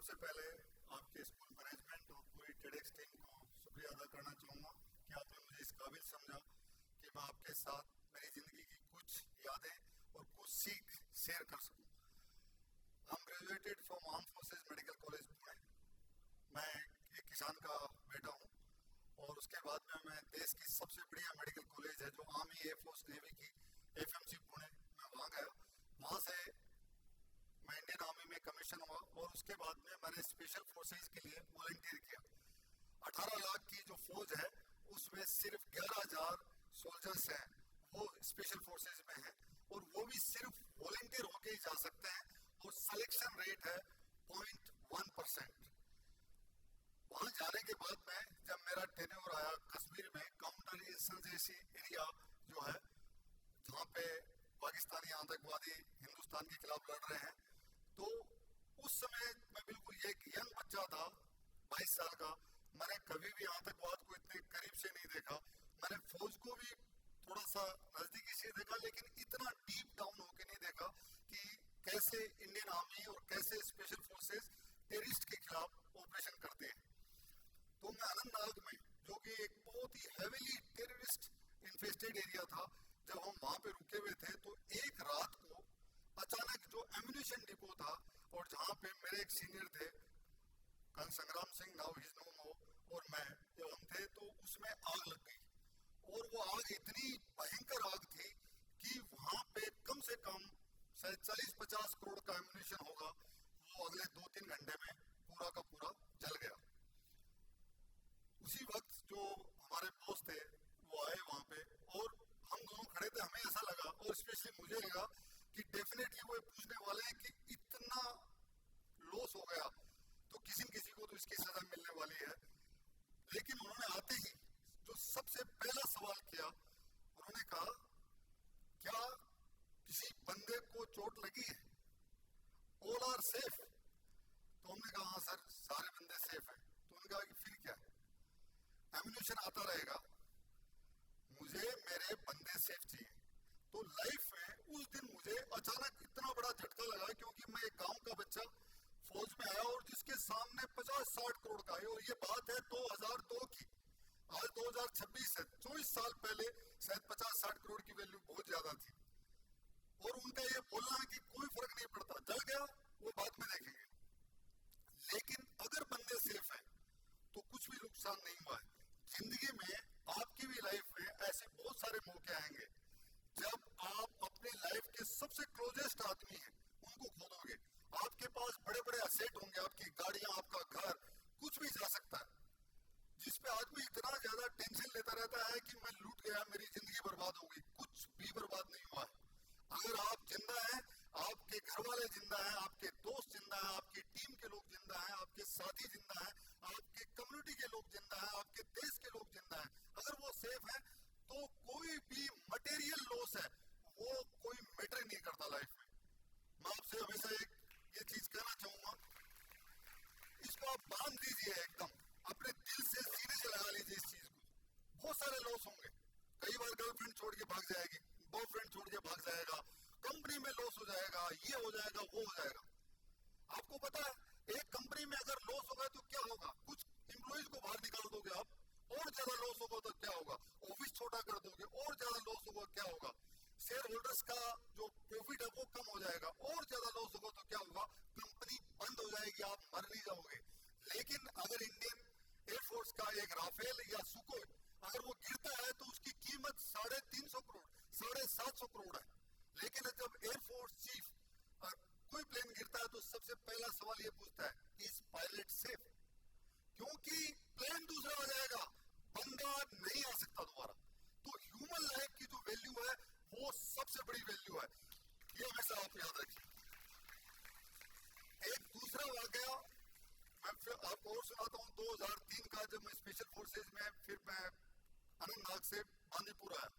सबसे पहले आपके स्कूल मैनेजमेंट और पूरी टेडेक्स टीम को शुक्रिया अदा करना चाहूँगा कि आपने मुझे इस काबिल समझा कि मैं आपके साथ मेरी ज़िंदगी की कुछ यादें और कुछ सीख शेयर कर सकूँ। हम graduated from arm forces medical college Pune. मैं एक किसान का बेटा हूँ और उसके बाद में मैं देश की सबसे बढ़िया मेडिकल कॉलेज है जो आर्मी एयरफोर्स नेवी की एफएमसी पुणे, मैं वहाँ गया। वहाँ से मैं इंडियन आर्मी में कमीशन हुआ और उसके बाद में मैंने स्पेशल फोर्सेज के लिए वॉलंटियर किया। 18 लाख की जो फौज है उसमें सिर्फ 11,000 सोल्जर्स हैं वो स्पेशल फोर्सेज में हैं और वो भी सिर्फ वॉलंटियर होके ही जा सकते हैं और सिलेक्शन रेट है 0.1%। वहाँ जाने के बाद में जब मेरा टेन्योर आया कश्मीर में काउंटर इंसर्जेंसी एरिया जो है जहाँ पे पाकिस्तानी आतंकवादी हिंदुस्तान के खिलाफ लड़ रहे हैं, तो उस समय मैं बिल्कुल एक यंग बच्चा था 22 साल का। मैंने कभी भी आतंकवाद को इतने करीब से नहीं देखा। मैंने फौज को भी थोड़ा सा नजदीकी से देखा लेकिन इतना डीप डाउन होके नहीं देखा कि कैसे इंडियन आर्मी और कैसे स्पेशल फोर्सेस टेररिस्ट के खिलाफ ऑपरेशन करते हैं। तो मैं अनंतनाग में जो कि एक बहुत ही हेवीली टेररिस्ट इन्फेस्टेड एरिया था, जब हम वहाँ पे रुके हुए थे तो एक रात को अचानक जो एम्यूनिशन डिपो था और जहाँ पे मेरे एक सीनियर थे संग्राम सिंह, नाउ हिज नो मोर, और मैं जब हम थे तो उसमें आग लग गई और वो आग इतनी भयंकर आग थी कि वहाँ पे कम से कम शायद 40-50 करोड़ का एम्यूनिशन होगा, वो अगले 2-3 घंटे में पूरा का पूरा जल गया। उसी वक्त जो हमारे बॉस थे वो आए वहाँ पे और हम दोनों खड़े थे। हमें ऐसा लगा और स्पेशली मुझे लगा कि डेफिनेटली वो पूछने वाले हैं कि इतना लॉस हो गया तो किसी न किसी को तो इसकी सजा मिलने वाली है। लेकिन उन्होंने आते ही जो सबसे पहला सवाल किया, उन्होंने कहा क्या किसी बंदे को चोट लगी है? All are safe? तो हमने कहा हाँ सर सारे बंदे सेफ हैं। तो उन्होंने कहा कि फिर क्या है, एम्यूनिशन आता रहेगा, मुझे मेरे बंदे सेफ चाहिए। तो लाइफ में उस दिन मुझे अचानक इतना बड़ा झटका लगा क्योंकि मैं एक गांव का बच्चा फौज में आया और जिसके सामने 50-60 करोड़ का है, और ये बात है 2002 की, आज 2026 है। 24 साल पहले शायद 50-60 करोड़ की वैल्यू बहुत ज्यादा थी और उनका ये बोलना है कि कोई फर्क नहीं पड़ता, जल गया वो बाद में देखेंगे। लेकिन अगर बंदे सेफ हैं तो कुछ भी नुकसान नहीं हुआ है। जिंदगी में आपकी भी लाइफ में ऐसे बहुत सारे मौके आएंगे जब आप अपने लाइफ के सबसे क्लोजेस्ट आदमी हैं उनको खो दोगे। आपके पास बड़े बड़े असेट होंगे, आपकी गाड़ियां, आपका घर, कुछ भी जा सकता है, जिसपे आदमी इतना ज्यादा टेंशन लेता रहता है कि मैं लूट गया, मेरी जिंदगी बर्बाद हो गई। कुछ भी बर्बाद नहीं हुआ है। अगर आप जिंदा हैं, आपके घर वाले जिंदा हैं, आपके दोस्त जिंदा हैं, आपकी टीम के लोग जिंदा हैं, आपके साथी जिंदा हैं, आपके कम्युनिटी के लोग जिंदा हैं, आपके देश के लोग जिंदा हैं, अगर वो सेफ है तो कोई भी मटेरियल लॉस है वो कोई मैटर नहीं करता लाइफ में। मैं आपसे हमेशा एक ये चीज कहना चाहूंगा, इसको आप बांध दीजिए, एकदम अपने दिल से सीने से लगा लीजिए इस चीज को। बहुत सारे लॉस होंगे, कई बार गर्लफ्रेंड छोड़ के भाग जाएगी, बॉयफ्रेंड छोड़ के भाग जाएगा, कंपनी में लॉस हो जाएगा, ये हो जाएगा, वो हो जाएगा। आपको पता है एक कंपनी में अगर लॉस होगा तो क्या होगा? कुछ एम्प्लॉइज को बाहर निकाल दोगे आप, और ज्यादा लॉस होगा तो क्या होगा? ऑफिस छोटा कर दोगे, और ज्यादा लॉस होगा क्या होगा? शेयर होल्डर्स का जो प्रॉफिट है वो कम हो जाएगा, और ज्यादा लॉस होगा तो क्या होगा? कंपनी बंद हो जाएगी, आप मर नहीं जाओगे। लेकिन अगर इंडियन एयरफोर्स का एक राफेल या सुकोई अगर वो गिरता है तो उसकी कीमत 350 करोड़, 750 करोड़ है। लेकिन जब एयरफोर्स चीफ कोई प्लेन गिरता है तो सबसे पहला सवाल ये पूछता है इज पायलट सेफ? क्योंकि प्लेन दूसरा आ जाएगा, बंदा नहीं आ सकता दोबारा। तो ह्यूमन लाइफ की जो वैल्यू है वो सबसे बड़ी वैल्यू है, ये हमेशा आप याद रखिए। एक दूसरा वाकया मैं फिर आपको और सुनाता हूँ। 2003 का जब मैं स्पेशल फोर्सेज में, फिर मैं अनंतनाग से बांदीपुर आया।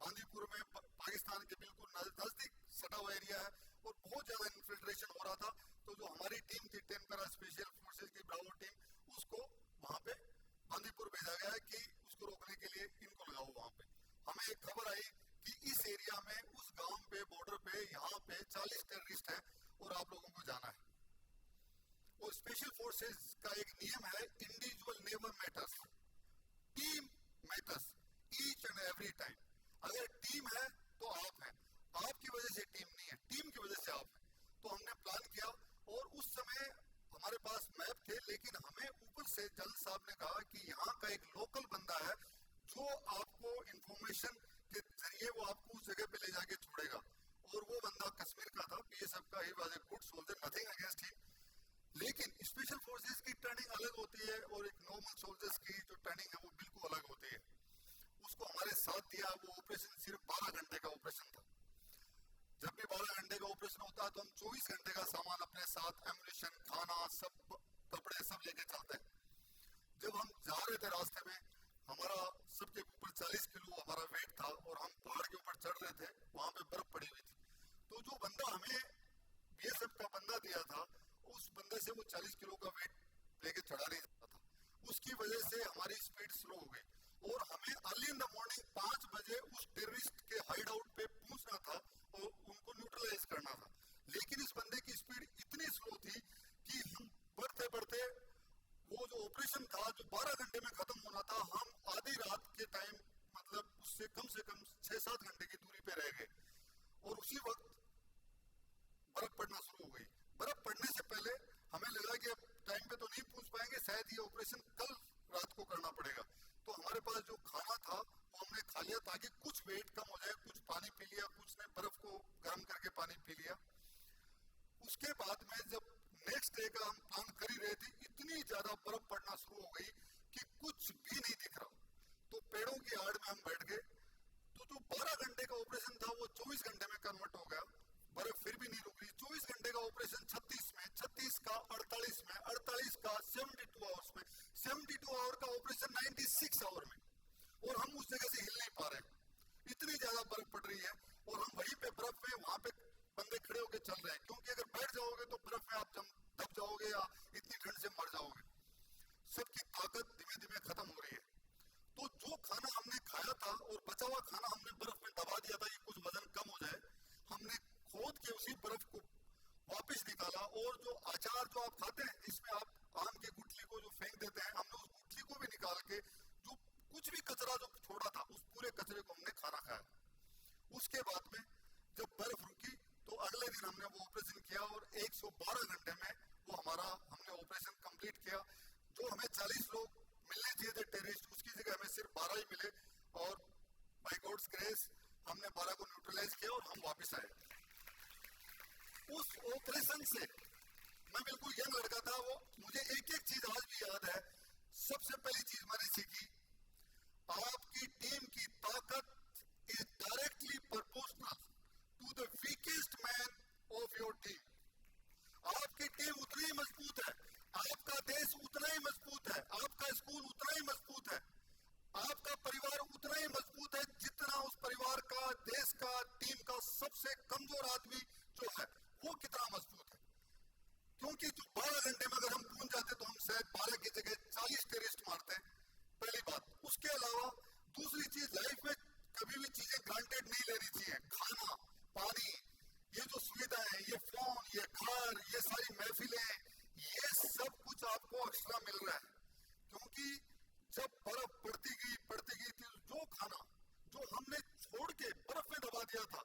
बांदीपुर में पाकिस्तान के बिल्कुल नजदीक सटा हुआ एरिया है और बहुत ज्यादा इन्फिल्ट्रेशन हो रहा था। तो जो हमारी टीम थी 10 पैरा स्पेशल फोर्सेज की ब्रावो टीम, उसको वहां पे बांदीपुर भेजा गया कि उसको रोकने के लिए इनको लगाओ वहां पे। हमें एक खबर आई कि इस एरिया में, उस गांव पे, बॉर्डर पे, यहाँ पे 40 टेररिस्ट हैं और आप लोगों को जाना है। वो स्पेशल फोर्सेस का एक नियम है, individual never matters, team matters each and every time. अगर टीम है तो आप हैं, आपकी वजह से टीम नहीं है, टीम की वजह से आप हैं। तो हमने प्लान किया और उस समय हमारे पास मैप थे, लेकिन हमें ऊपर से जल साहब ने कहा कि यहाँ का एक लोकल बंदा है जो आपको इंफॉर्मेशन के जरिए वो आपको उस जगह पे ले जाके छोड़ेगा। और वो बंदा कश्मीर का था, बीएसएफ का, he was a good soldier, nothing against him. लेकिन स्पेशल फोर्सेस की ट्रेनिंग अलग होती है और एक नॉर्मल सोल्जर्स की जो ट्रेनिंग है वो बिल्कुल अलग होती है। उसको हमारे साथ दिया, वो ऑपरेशन सिर्फ 12 घंटे का ऑपरेशन था। जब भी 12 घंटे का ऑपरेशन होता है तो हम 24 घंटे का सामान अपने साथ, एम्युनिशन, खाना, सब कपड़े सब लेके चलते हैं। जब हम जा रहे थे रास्ते में, हमारा सबके ऊपर 40 किलो हमारा वेट था और हम पहाड़ के ऊपर चढ़ रहे थे, वहां पे बर्फ पड़ी हुई थी। तो जो बंदा हमें बीएसएफ का बंदा दिया था, उस बंदे से वो 40 किलो का वेट लेके चढ़ा नहीं सकता था। उसकी वजह से हमारी स्पीड स्लो हो गई और हमें अर्ली इन द मॉर्निंग 5 बजे उस टेररिस्ट के हाइड आउट पे पहुंचना था और उनको न्यूट्रलाइज करना था। लेकिन इस बंदे की स्पीड इतनी स्लो थी कि हम बढ़ते बढ़ते, वो जो ऑपरेशन था जो 12 घंटे में खत्म होना था, हम आधी रात के टाइम, मतलब उससे कम से कम 6-7 घंटे की दूरी पे रह गए। और उसी वक्त बर्फ पड़ना शुरू हो गई। बर्फ पड़ने से पहले हमें लगा कि अब टाइम पे तो नहीं पहुंच पाएंगे, शायद ये ऑपरेशन कल रात को करना पड़ेगा। तो हमारे पास जो खाना था वो हमने खा लिया ताकि कुछ वेट कम हो जाए, कुछ पानी पी लिया, कुछ ने बर्फ को गर्म करके पानी पी लिया। उसके बाद में जब नेक्स्ट डे का हम प्लान कर ही रहे थे, इतनी ज्यादा बर्फ पड़ना शुरू हो गई कि कुछ भी नहीं दिख रहा। तो पेड़ों की आड़ में हम बैठ गए। तो जो 12 घंटे का ऑपरेशन था वो 24 घंटे में कन्वर्ट हो गया। बर्फ फिर भी नहीं रुक रही। 24 घंटे का ऑपरेशन 36 में, 36 का 48 में, 48 का 72 आवर्स में, 72 आवर का ऑपरेशन 96 आवर में, और हम उस जगह से हिल नहीं पा रहे। इतनी ज्यादा बर्फ पड़ रही है और हम वहीं पे बर्फ में, वहां पे बंदे खड़े होकर चल रहे हैं, क्योंकि अगर बैठ जाओगे तो बर्फ में आप दब जाओगे या इतनी ठंड से मर जाओगे। सबकी ताकत धीमे धीमे खत्म हो रही है। तो जो खाना हमने खाया था और बचा हुआ खाना हमने बर्फ में दबा दिया था कि कुछ वजन कम हो जाए, हमने खोद के उसी बर्फ को वापस निकाला। और जो अचार जो आप खाते हैं, जिसमें आप आम की गुठली को जो फेंक देते हैं, हमने उस गुठली को भी निकाल के, जो कुछ भी कचरा जो छोड़ा था, उस पूरे कचरे को हमने खाना खाया। उसके बाद में जब बर्फ रुकी तो अगले दिन हमने वो ऑपरेशन किया और 112 घंटे में वो हमने ऑपरेशन कंप्लीट किया। जो हमें 40 लोग मिलने चाहिए थे टेररिस्ट, उसकी जगह हमें सिर्फ 12 ही मिले और बाय गॉड्स ग्रेस हमने 12 को न्यूट्रलाइज किया और हम वापस आए। उस ऑपरेशन से मैं बिल्कुल यंग लड़का था, वो मुझे एक एक चीज आज भी याद है। सबसे पहली चीज मैंने सीखी, आपकी टीम की ताकत is directly proportional to the weakest man of your team. आपकी टीम उतनी ही मजबूत है, आपका देश उतना ही मजबूत है, आपका स्कूल उतना ही मजबूत है, आपका परिवार उतना ही मजबूत है जितना उस परिवार का, देश का, टीम का सबसे कमजोर आदमी जो है वो कितना मजबूत है। क्योंकि जो 12 घंटे में अगर हम पहुंच जाते तो हम शायद 12 की जगह 40 टेररिस्ट मारते हैं, पहली बात। उसके अलावा दूसरी चीज, लाइफ में कभी भी चीजें ग्रांटेड नहीं लेनी चाहिए। खाना, पानी, ये जो सुविधाएं, ये फोन, ये घर, ये सारी महफिलें, ये सब कुछ आपको एक्स्ट्रा मिल रहा है। क्योंकि जब बर्फ पड़ती गई थी, जो खाना जो हमने छोड़ के बर्फ में दबा दिया था,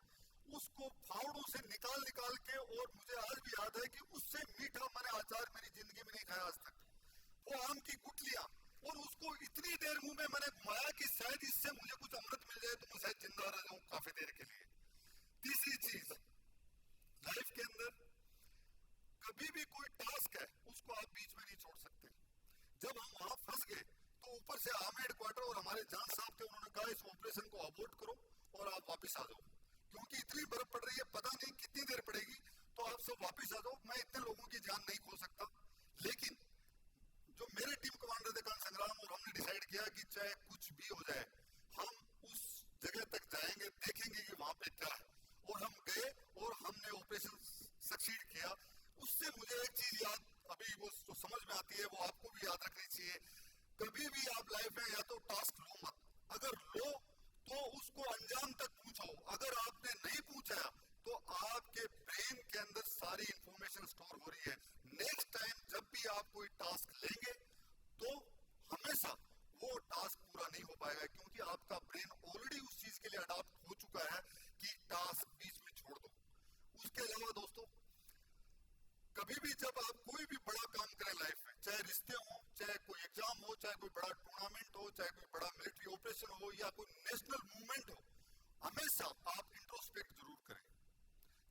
उसको फावड़ों से निकाल के, और मुझे आज भी याद है कि उससे मीठा मैंने अचार मेरी जिंदगी में नहीं खाया आज तक। वो आम की गुठलियां, और उसको इतनी देर मुंह में मैंने घुमाया कि शायद इससे मुझे कुछ अमृत मिल जाए तो मैं शायद जिंदा रह जाऊं काफी देर के लिए। तीसरी चीज, लाइफ के अंदर कभी भी कोई टास्क है उसको आप बीच में नहीं छोड़ सकते। जब हम वहां फंस गए तो ऊपर से आर्मी हेडक्वार्टर और हमारे जान साहब थे, उन्होंने कहा इस ऑपरेशन को अबॉर्ट करो और आप वापस आ जाओ, क्योंकि इतनी बर्फ पड़ रही है, पता नहीं कितनी देर पड़ेगी, तो आप सब वापस आ जाओ। मैं इतने लोगों की जान नहीं खो सकता। लेकिन जो मेरे टीम कमांडर थे कान संग्राम, और हमने डिसाइड किया कि चाहे कुछ भी हो जाए हम उस जगह तक जाएंगे, देखेंगे कि वहां पे क्या है। और हम गए और हमने ऑपरेशन सक्सीड किया। उससे मुझे एक चीज याद अभी वो जो समझ में आती है, वो आपको भी याद रखनी चाहिए। कभी भी आप लाइफ में या तो टास्क लो मत, अगर लो तो उसको अंजाम तक पहुंचाओ। अगर आपने नहीं पहुंचाया तो आपके ब्रेन के अंदर सारी इंफॉर्मेशन स्टोर हो रही है। नेक्स्ट टाइम जब भी आप कोई कभी भी जब आप कोई भी बड़ा काम करें लाइफ में, चाहे रिश्ते हो, चाहे कोई एग्जाम हो, चाहे कोई बड़ा टूर्नामेंट हो, चाहे कोई बड़ा मिलिट्री ऑपरेशन हो या कोई नेशनल मूवमेंट हो, हमेशा आप इंट्रोस्पेक्ट जरूर करें।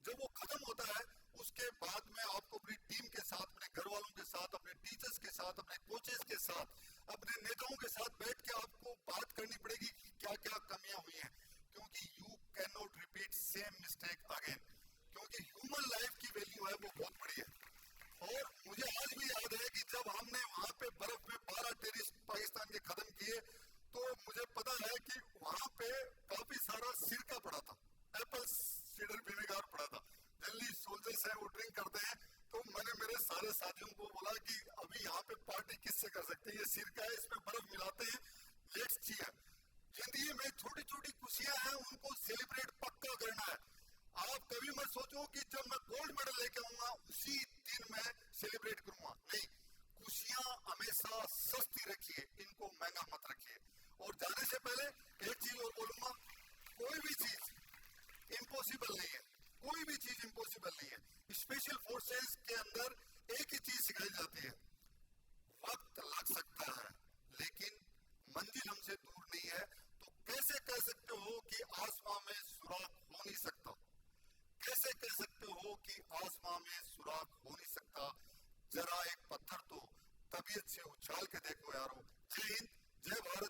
जब वो खत्म होता है उसके बाद में आपको अपनी टीम के साथ, अपने घर वालों के साथ, अपने टीचर्स के साथ, अपने कोचेस के साथ, अपने नेताओं के साथ बैठ के आपको बात करनी पड़ेगी कि क्या क्या कमियां हुई हैं, क्योंकि you can not repeat same mistake again, क्योंकि ह्यूमन लाइफ की वैल्यू है वो बहुत बड़ी है। और मुझे आज भी याद है कि जब हमने वहां पे बर्फ में 12 टेररिस्ट पाकिस्तान के खत्म किए, तो मुझे पता है कि वहां पे काफी सारा सिरका पड़ा था, एप्पल सीडर विनेगर पड़ा था। जनरली सोल्जर्स हैं वो ड्रिंक करते हैं, तो मैंने मेरे सारे साथियों को बोला कि अभी यहाँ पे पार्टी किससे कर सकते हैं, ये सिरका है, इसमें बर्फ मिलाते हैं, लेट्स चीयर। जिंदगी में छोटी छोटी खुशियां हैं, उनको सेलिब्रेट पक्का करना है। आप कभी मत सोचो कि जब मैं गोल्ड मेडल लेके आऊंगा उसी दिन मैं सेलिब्रेट करूंगा, नहीं, खुशियां हमेशा सस्ती रखिए, इनको महंगा मत रखिए। और जाने से पहले एक चीज और बोलूंगा, कोई भी चीज इम्पॉसिबल नहीं है, कोई भी चीज इम्पॉसिबल नहीं है। स्पेशल फोर्सेस के अंदर एक ही चीज सिखाई जाती है, वक्त लग सकता है लेकिन मंजिल हमसे दूर नहीं है। तो कैसे कह सकते हो कि आसमां में सुराख हो नहीं सकता, कैसे कह सकते हो कि आसमां में सुराख हो नहीं सकता? जरा एक पत्थर तो तबीयत से उछाल के देखो यारो। जय हिंद, जय भारत।